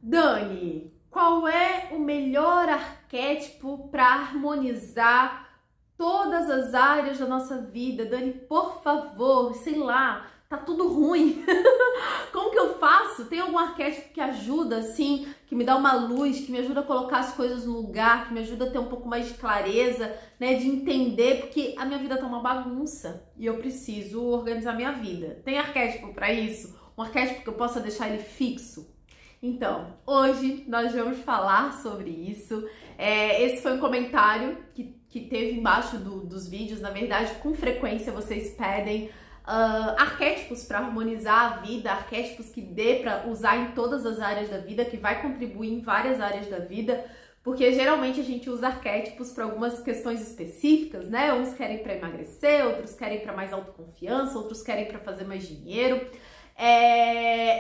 Dani, qual é o melhor arquétipo para harmonizar todas as áreas da nossa vida? Dani, por favor, sei lá, tá tudo ruim. Como que eu faço? Tem algum arquétipo que ajuda, assim, que me dá uma luz, que me ajuda a colocar as coisas no lugar, que me ajuda a ter um pouco mais de clareza, né, de entender, porque a minha vida tá uma bagunça e eu preciso organizar minha vida. Tem arquétipo para isso? Um arquétipo que eu possa deixar ele fixo? Então, hoje nós vamos falar sobre isso. Esse foi um comentário que teve embaixo dos vídeos. Na verdade, com frequência vocês pedem arquétipos para harmonizar a vida, arquétipos que dê para usar em todas as áreas da vida, que vai contribuir em várias áreas da vida, porque geralmente a gente usa arquétipos para algumas questões específicas, né? Uns querem para emagrecer, outros querem para mais autoconfiança, outros querem para fazer mais dinheiro.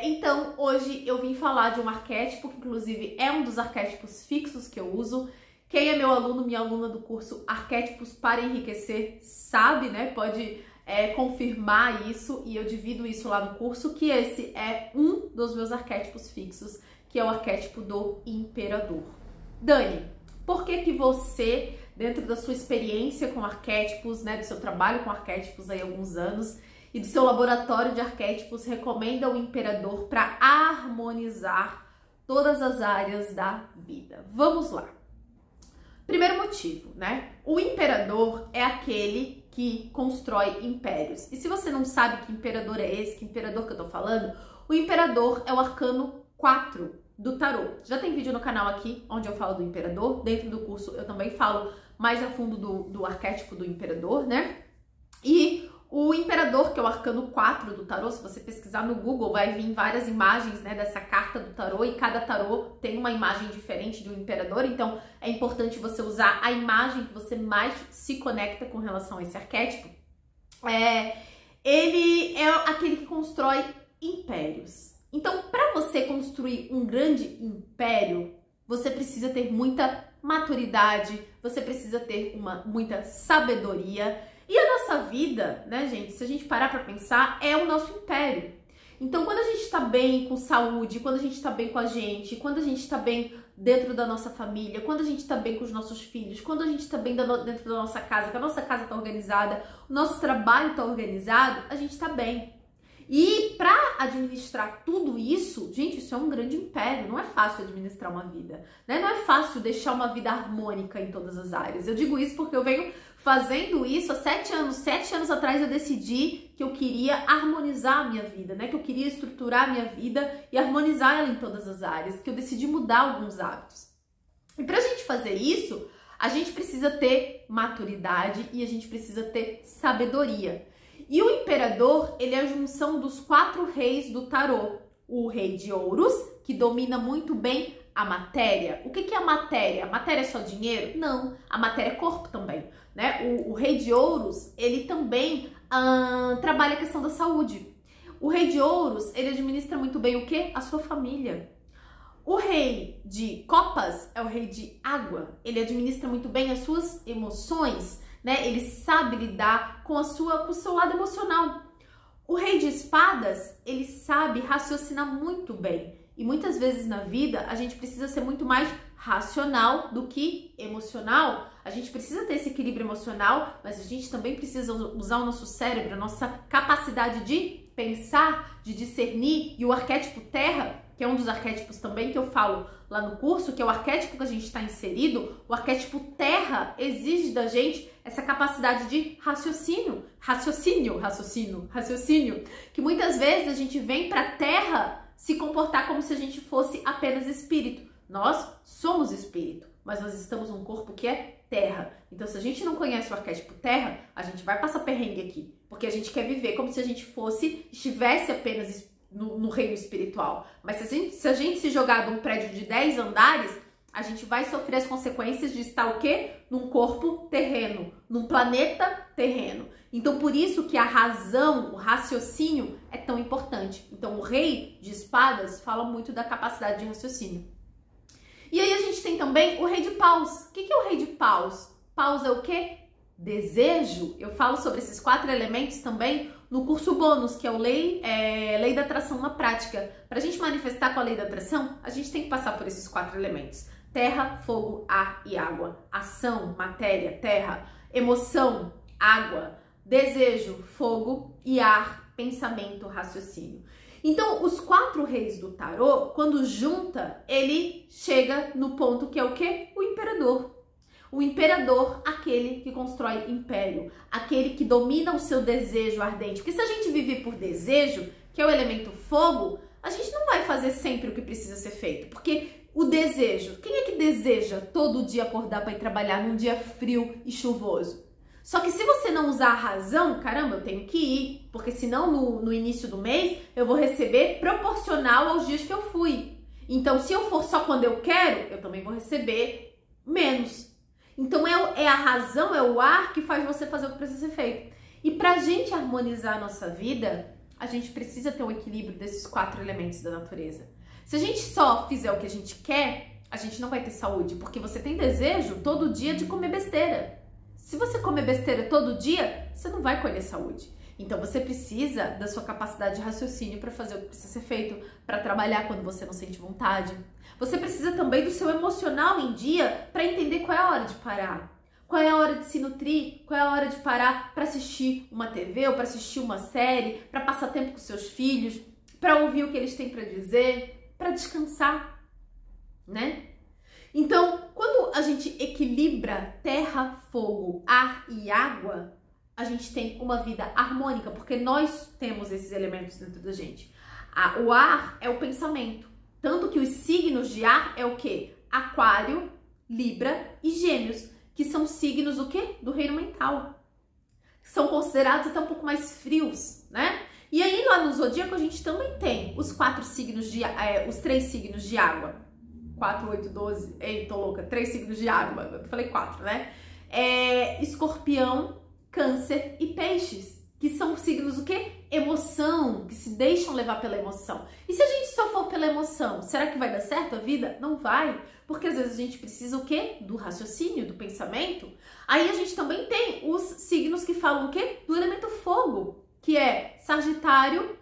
Então, hoje eu vim falar de um arquétipo que, inclusive, é um dos arquétipos fixos que eu uso. Quem é meu aluno, minha aluna do curso Arquétipos para Enriquecer, sabe, né? Pode confirmar isso, e eu divido isso lá no curso, que esse é um dos meus arquétipos fixos, que é o arquétipo do Imperador. Dani, por que você, dentro da sua experiência com arquétipos, né, do seu trabalho com arquétipos aí há alguns anos, e do seu laboratório de arquétipos, recomenda o Imperador para harmonizar todas as áreas da vida? Vamos lá. Primeiro motivo, né? O Imperador é aquele que constrói impérios. E se você não sabe que imperador é esse, que imperador que eu tô falando, o Imperador é o arcano 4 do tarô. Já tem vídeo no canal aqui onde eu falo do Imperador. Dentro do curso eu também falo mais a fundo do arquétipo do Imperador, né? E o Imperador, que é o arcano 4 do tarô, se você pesquisar no Google, vai vir várias imagens, né, dessa carta do tarô, e cada tarô tem uma imagem diferente do Imperador, então é importante você usar a imagem que você mais se conecta com relação a esse arquétipo. Ele é aquele que constrói impérios. Então, para você construir um grande império, você precisa ter muita maturidade, você precisa ter muita sabedoria. E a nossa vida, né, gente, se a gente parar pra pensar, é o nosso império. Então, quando a gente tá bem com saúde, quando a gente tá bem com a gente, quando a gente tá bem dentro da nossa família, quando a gente tá bem com os nossos filhos, quando a gente tá bem dentro da nossa casa, que a nossa casa tá organizada, o nosso trabalho tá organizado, a gente tá bem. E para administrar tudo isso, gente, isso é um grande império, não é fácil administrar uma vida, né? Não é fácil deixar uma vida harmônica em todas as áreas. Eu digo isso porque eu venho fazendo isso há 7 anos. 7 anos atrás eu decidi que eu queria harmonizar a minha vida, né? Que eu queria estruturar a minha vida e harmonizar ela em todas as áreas, que eu decidi mudar alguns hábitos. E pra gente fazer isso, a gente precisa ter maturidade e a gente precisa ter sabedoria. E o Imperador, ele é a junção dos 4 reis do tarô. O rei de ouros, que domina muito bem a matéria. O que é a matéria? A matéria é só dinheiro? Não, a matéria é corpo também, né? O rei de ouros, ele também trabalha a questão da saúde. O rei de ouros, ele administra muito bem o quê? A sua família. O rei de copas é o rei de água. Ele administra muito bem as suas emoções, né? Ele sabe lidar com o seu lado emocional. O rei de espadas, ele sabe raciocinar muito bem. E muitas vezes na vida a gente precisa ser muito mais racional do que emocional. A gente precisa ter esse equilíbrio emocional, mas a gente também precisa usar o nosso cérebro, a nossa capacidade de pensar, de discernir. E o arquétipo terra, que é um dos arquétipos também que eu falo lá no curso, que é o arquétipo que a gente está inserido, o arquétipo terra exige da gente essa capacidade de raciocínio, que muitas vezes a gente vem para a terra se comportar como se a gente fosse apenas espírito. Nós somos espírito, mas nós estamos num corpo que é terra. Então, se a gente não conhece o arquétipo terra, a gente vai passar perrengue aqui, porque a gente quer viver como se a gente estivesse apenas no reino espiritual. Mas se a gente se jogar de um prédio de 10 andares, a gente vai sofrer as consequências de estar o quê? Num corpo terreno, num planeta terreno. Então, por isso que a razão, o raciocínio é tão importante. Então, o rei de espadas fala muito da capacidade de raciocínio. E aí a gente tem também o rei de paus. O que é o rei de paus? Paus é o quê? Desejo. Eu falo sobre esses 4 elementos também no curso bônus, que é o Lei da Atração na Prática. Para a gente manifestar com a Lei da Atração, a gente tem que passar por esses 4 elementos. Terra, fogo, ar e água. Ação, matéria, terra. Emoção, água. Desejo, fogo. E ar, pensamento, raciocínio. Então, os 4 reis do tarô, quando junta, ele chega no ponto que é o quê? O imperador. O imperador, aquele que constrói império, aquele que domina o seu desejo ardente. Porque se a gente viver por desejo, que é o elemento fogo, a gente não vai fazer sempre o que precisa ser feito. Porque o desejo, quem é que deseja todo dia acordar para ir trabalhar num dia frio e chuvoso? Só que se você não usar a razão, caramba, eu tenho que ir, porque senão no início do mês eu vou receber proporcional aos dias que eu fui. Então, se eu for só quando eu quero, eu também vou receber menos. Então, é a razão, é o ar que faz você fazer o que precisa ser feito. E pra gente harmonizar a nossa vida, a gente precisa ter um equilíbrio desses 4 elementos da natureza. Se a gente só fizer o que a gente quer, a gente não vai ter saúde, porque você tem desejo todo dia de comer besteira. Se você comer besteira todo dia, você não vai colher saúde. Então você precisa da sua capacidade de raciocínio para fazer o que precisa ser feito, para trabalhar quando você não sente vontade. Você precisa também do seu emocional em dia para entender qual é a hora de parar. Qual é a hora de se nutrir, qual é a hora de parar para assistir uma TV ou para assistir uma série, para passar tempo com seus filhos, para ouvir o que eles têm para dizer, para descansar, né? Então, quando a gente equilibra terra, fogo, ar e água, a gente tem uma vida harmônica, porque nós temos esses elementos dentro da gente. O ar é o pensamento, tanto que os signos de ar é o quê? Aquário, Libra e Gêmeos, que são signos o quê? Do reino mental. São considerados até um pouco mais frios, né? E aí lá no zodíaco a gente também tem os 4 signos os 3 signos de água. 4, 8, 12, ei, tô louca, 3 signos de água, eu falei 4, né? Escorpião, Câncer e Peixes, que são signos o quê? Emoção, que se deixam levar pela emoção. E se a gente só for pela emoção, será que vai dar certo a vida? Não vai, porque às vezes a gente precisa o quê? Do raciocínio, do pensamento. Aí a gente também tem os signos que falam o quê? Do elemento fogo, que é Sagitário,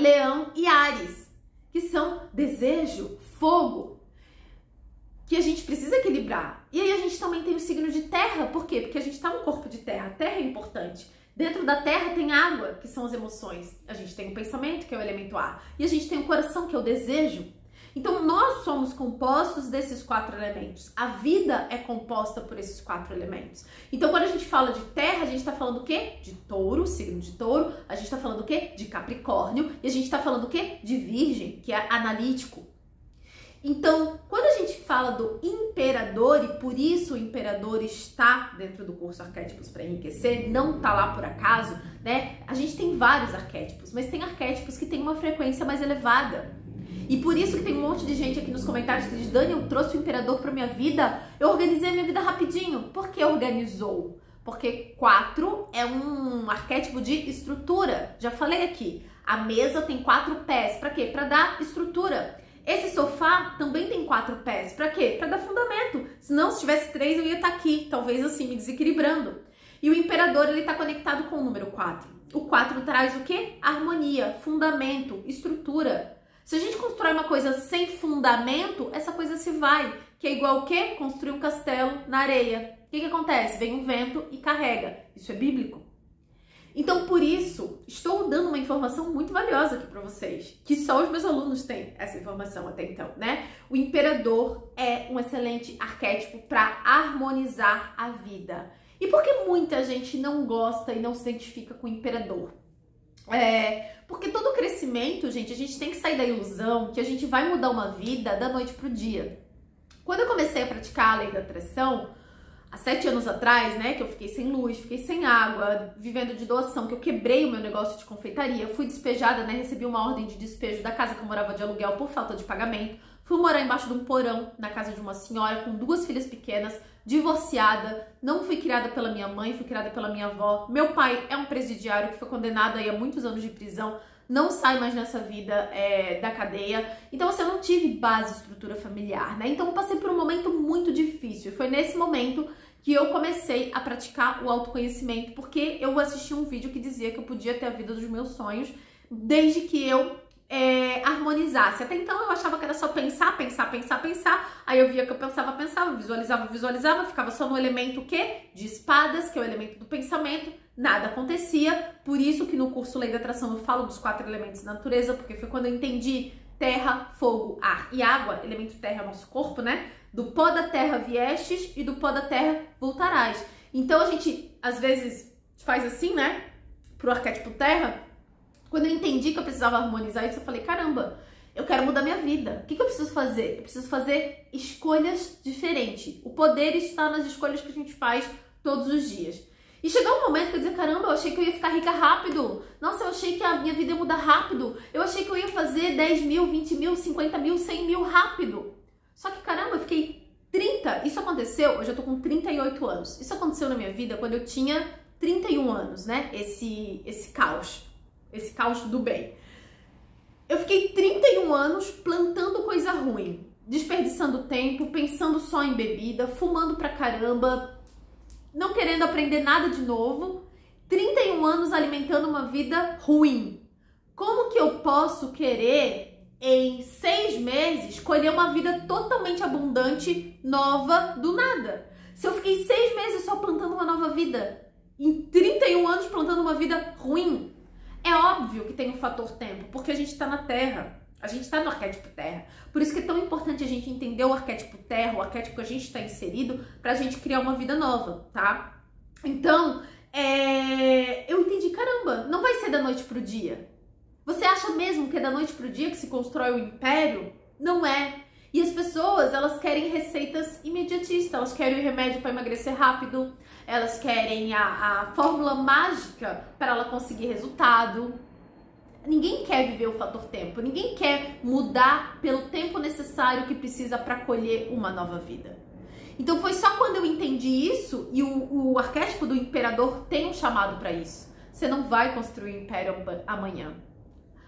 Leão e Áries, que são desejo, fogo, que a gente precisa equilibrar. E aí a gente também tem o signo de terra, por quê? Porque a gente tá no corpo de terra, a terra é importante. Dentro da terra tem água, que são as emoções. A gente tem o pensamento, que é o elemento ar. E a gente tem o coração, que é o desejo. Então nós somos compostos desses 4 elementos. A vida é composta por esses 4 elementos. Então quando a gente fala de terra, a gente tá falando o quê? De touro, signo de touro. A gente tá falando o quê? De Capricórnio. E a gente tá falando o quê? De Virgem, que é analítico. Então, quando a gente fala do imperador, e por isso o imperador está dentro do curso Arquétipos para Enriquecer, não tá lá por acaso, né? A gente tem vários arquétipos, mas tem arquétipos que têm uma frequência mais elevada. E por isso que tem um monte de gente aqui nos comentários que diz: Dani, eu trouxe o imperador para minha vida, eu organizei a minha vida rapidinho. Por que organizou? Porque 4 é um arquétipo de estrutura. Já falei aqui, a mesa tem 4 pés. Para quê? Para dar estrutura. Esse sofá também tem 4 pés. Pra quê? Pra dar fundamento. Senão, se tivesse 3, eu ia estar aqui, talvez assim, me desequilibrando. E o imperador, ele tá conectado com o número 4. O 4 traz o quê? Harmonia, fundamento, estrutura. Se a gente constrói uma coisa sem fundamento, essa coisa se vai. Que é igual o quê? Construir um castelo na areia. O que acontece? Vem um vento e carrega. Isso é bíblico. Então, por isso, estou dando uma informação muito valiosa aqui para vocês, que só os meus alunos têm essa informação até então, né? O imperador é um excelente arquétipo para harmonizar a vida. E por que muita gente não gosta e não se identifica com o imperador? Porque todo crescimento, gente, a gente tem que sair da ilusão que a gente vai mudar uma vida da noite pro dia. Quando eu comecei a praticar a lei da atração, há 7 anos atrás, né, que eu fiquei sem luz, fiquei sem água, vivendo de doação, que eu quebrei o meu negócio de confeitaria, fui despejada, né, recebi uma ordem de despejo da casa que eu morava de aluguel por falta de pagamento, fui morar embaixo de um porão, na casa de uma senhora com 2 filhas pequenas, divorciada, não fui criada pela minha mãe, fui criada pela minha avó. Meu pai é um presidiário que foi condenado aí a muitos anos de prisão, não sai mais nessa vida da cadeia. Então, assim, eu não tive base, estrutura familiar, né? Então, eu passei por um momento muito difícil. Foi nesse momento que eu comecei a praticar o autoconhecimento, porque eu assisti um vídeo que dizia que eu podia ter a vida dos meus sonhos desde que eu harmonizasse. Até então eu achava que era só pensar, aí eu via que eu pensava, visualizava, ficava só no elemento de espadas, que é o elemento do pensamento, nada acontecia. Por isso que no curso Lei da Atração eu falo dos 4 elementos da natureza, porque foi quando eu entendi terra, fogo, ar e água. Elemento terra é o nosso corpo, né? Do pó da terra viestes e do pó da terra voltarás. Então a gente às vezes faz assim, né? Pro arquétipo terra. Quando eu entendi que eu precisava harmonizar isso, eu falei, caramba, eu quero mudar minha vida. O que eu preciso fazer? Eu preciso fazer escolhas diferentes. O poder está nas escolhas que a gente faz todos os dias. E chegou um momento que eu dizia, caramba, eu achei que eu ia ficar rica rápido. Nossa, eu achei que a minha vida ia mudar rápido. Eu achei que eu ia fazer 10 mil, 20 mil, 50 mil, 100 mil rápido. Só que, caramba, eu fiquei 30. Isso aconteceu, hoje eu tô com 38 anos. Isso aconteceu na minha vida quando eu tinha 31 anos, né? Esse caos do bem. Eu fiquei 31 anos plantando coisa ruim, desperdiçando tempo, pensando só em bebida, fumando pra caramba, não querendo aprender nada de novo. 31 anos alimentando uma vida ruim. Como que eu posso querer, em 6 meses, colher uma vida totalmente abundante, nova, do nada? Se eu fiquei 6 meses só plantando uma nova vida, em 31 anos plantando uma vida ruim, é óbvio que tem um fator tempo, porque a gente está na Terra, a gente está no arquétipo Terra. Por isso que é tão importante a gente entender o arquétipo Terra, o arquétipo que a gente está inserido, para a gente criar uma vida nova, tá? Então, eu entendi, caramba, não vai ser da noite pro dia. Você acha mesmo que é da noite pro dia que se constrói o império? Não é. E as pessoas, elas querem receitas imediatistas, elas querem o remédio para emagrecer rápido, elas querem a fórmula mágica para ela conseguir resultado. Ninguém quer viver o fator tempo, ninguém quer mudar pelo tempo necessário que precisa para colher uma nova vida. Então foi só quando eu entendi isso, e o arquétipo do imperador tem um chamado para isso. Você não vai construir um império amanhã.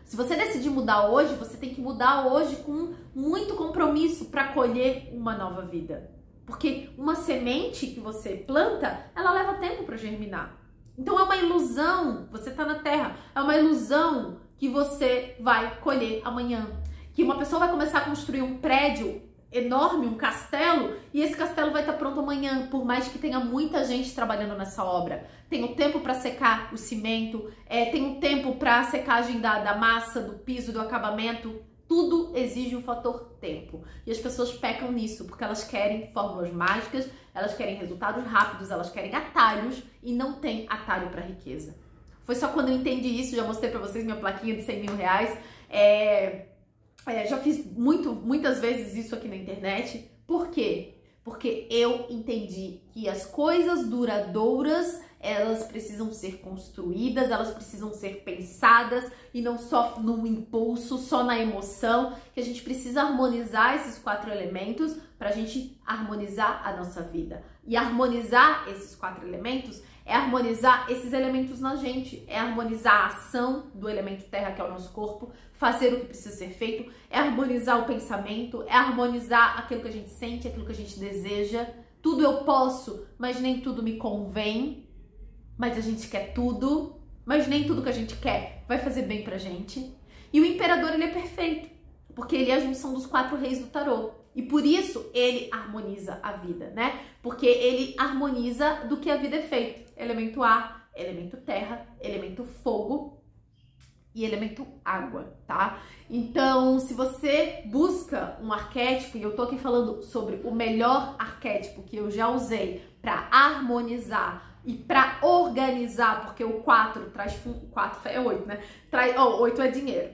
Se você decidir mudar hoje, você tem que mudar hoje com muito compromisso para colher uma nova vida. Porque uma semente que você planta, ela leva tempo para germinar. Então é uma ilusão, você está na Terra, é uma ilusão que você vai colher amanhã. Que uma pessoa vai começar a construir um prédio enorme, um castelo, e esse castelo vai estar pronto amanhã, por mais que tenha muita gente trabalhando nessa obra. Tem o tempo para secar o cimento, tem o tempo para a secagem da massa, do piso, do acabamento. Tudo exige um fator tempo. E as pessoas pecam nisso, porque elas querem fórmulas mágicas, elas querem resultados rápidos, elas querem atalhos, e não tem atalho para riqueza. Foi só quando eu entendi isso, já mostrei para vocês minha plaquinha de 100 mil reais. Já fiz muitas vezes isso aqui na internet. Por quê? Porque eu entendi que as coisas duradouras, elas precisam ser construídas, elas precisam ser pensadas e não só no impulso, só na emoção, que a gente precisa harmonizar esses 4 elementos para a gente harmonizar a nossa vida. E harmonizar esses 4 elementos é harmonizar esses elementos na gente, é harmonizar a ação do elemento terra, que é o nosso corpo, fazer o que precisa ser feito, é harmonizar o pensamento, é harmonizar aquilo que a gente sente, aquilo que a gente deseja. Tudo eu posso, mas nem tudo me convém, mas a gente quer tudo, mas nem tudo que a gente quer vai fazer bem pra gente. E o imperador, ele é perfeito, porque ele é a junção dos 4 reis do tarô. E por isso ele harmoniza a vida, né? Porque ele harmoniza do que a vida é feita. Elemento ar, elemento terra, elemento fogo e elemento água, tá? Então, se você busca um arquétipo, e eu tô aqui falando sobre o melhor arquétipo que eu já usei para harmonizar e para organizar, porque o 4 traz... 4 é 8, né? 8 é dinheiro.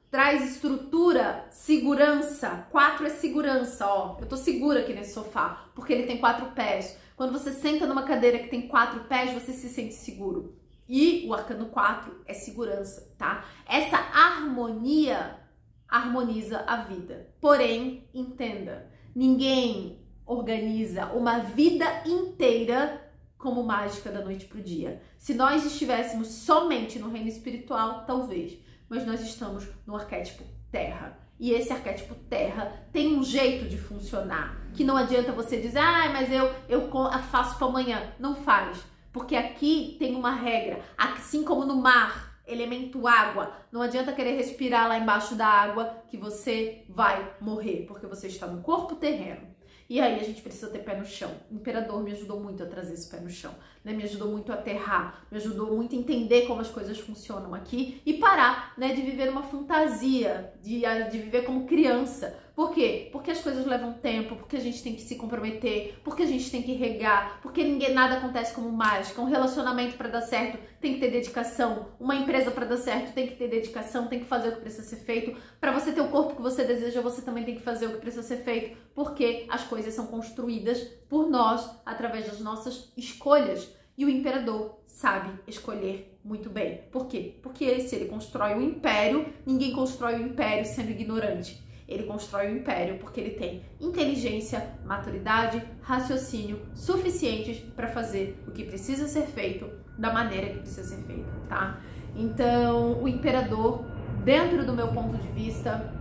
Traz estrutura, segurança. 4 é segurança, ó. Eu tô segura aqui nesse sofá, porque ele tem 4 pés. Quando você senta numa cadeira que tem 4 pés, você se sente seguro. E o arcano 4 é segurança, tá? Essa harmonia harmoniza a vida. Porém, entenda, ninguém organiza uma vida inteira como mágica da noite pro dia. Se nós estivéssemos somente no reino espiritual, talvez. Mas nós estamos no arquétipo terra. E esse arquétipo terra tem um jeito de funcionar, que não adianta você dizer, mas eu faço para amanhã. Não faz, porque aqui tem uma regra, assim como no mar, elemento água, não adianta querer respirar lá embaixo da água que você vai morrer, porque você está no corpo terreno. E aí a gente precisa ter pé no chão. O imperador me ajudou muito a trazer esse pé no chão, né? Me ajudou muito a aterrar, me ajudou muito a entender como as coisas funcionam aqui e parar, né, de viver uma fantasia, de viver como criança. Por quê? Porque as coisas levam tempo, porque a gente tem que se comprometer, porque a gente tem que regar, porque nada acontece como mágica. Um relacionamento para dar certo tem que ter dedicação, uma empresa para dar certo tem que ter dedicação, tem que fazer o que precisa ser feito. Para você ter o corpo que você deseja, você também tem que fazer o que precisa ser feito, porque as coisas são construídas por nós através das nossas escolhas. E o imperador sabe escolher muito bem. Por quê? Porque se ele constrói um império, ninguém constrói um império sendo ignorante. Ele constrói um império porque ele tem inteligência, maturidade, raciocínio suficientes para fazer o que precisa ser feito da maneira que precisa ser feito, tá? Então, o imperador, dentro do meu ponto de vista,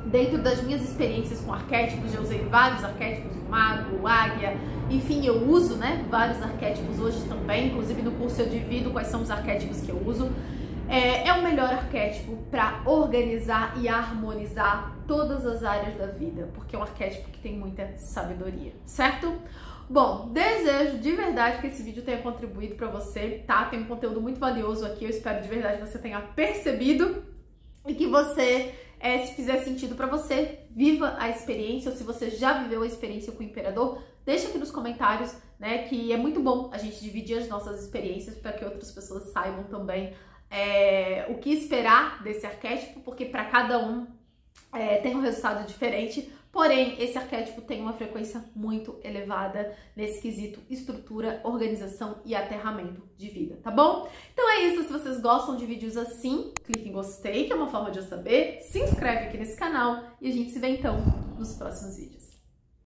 dentro das minhas experiências com arquétipos, eu usei vários arquétipos, o mago, o águia, enfim, eu uso, né, vários arquétipos hoje também, inclusive no curso eu divido quais são os arquétipos que eu uso. É o melhor arquétipo para organizar e harmonizar todas as áreas da vida, porque é um arquétipo que tem muita sabedoria, certo? Bom, desejo de verdade que esse vídeo tenha contribuído para você, tá? Tem um conteúdo muito valioso aqui, eu espero de verdade que você tenha percebido e que você, se fizer sentido para você, viva a experiência, ou se você já viveu a experiência com o imperador, deixa aqui nos comentários, né, que é muito bom a gente dividir as nossas experiências para que outras pessoas saibam também o que esperar desse arquétipo, porque para cada um tem um resultado diferente, porém esse arquétipo tem uma frequência muito elevada nesse quesito estrutura, organização e aterramento de vida, tá bom? Então é isso, se vocês gostam de vídeos assim, clique em gostei, que é uma forma de eu saber, se inscreve aqui nesse canal e a gente se vê então nos próximos vídeos.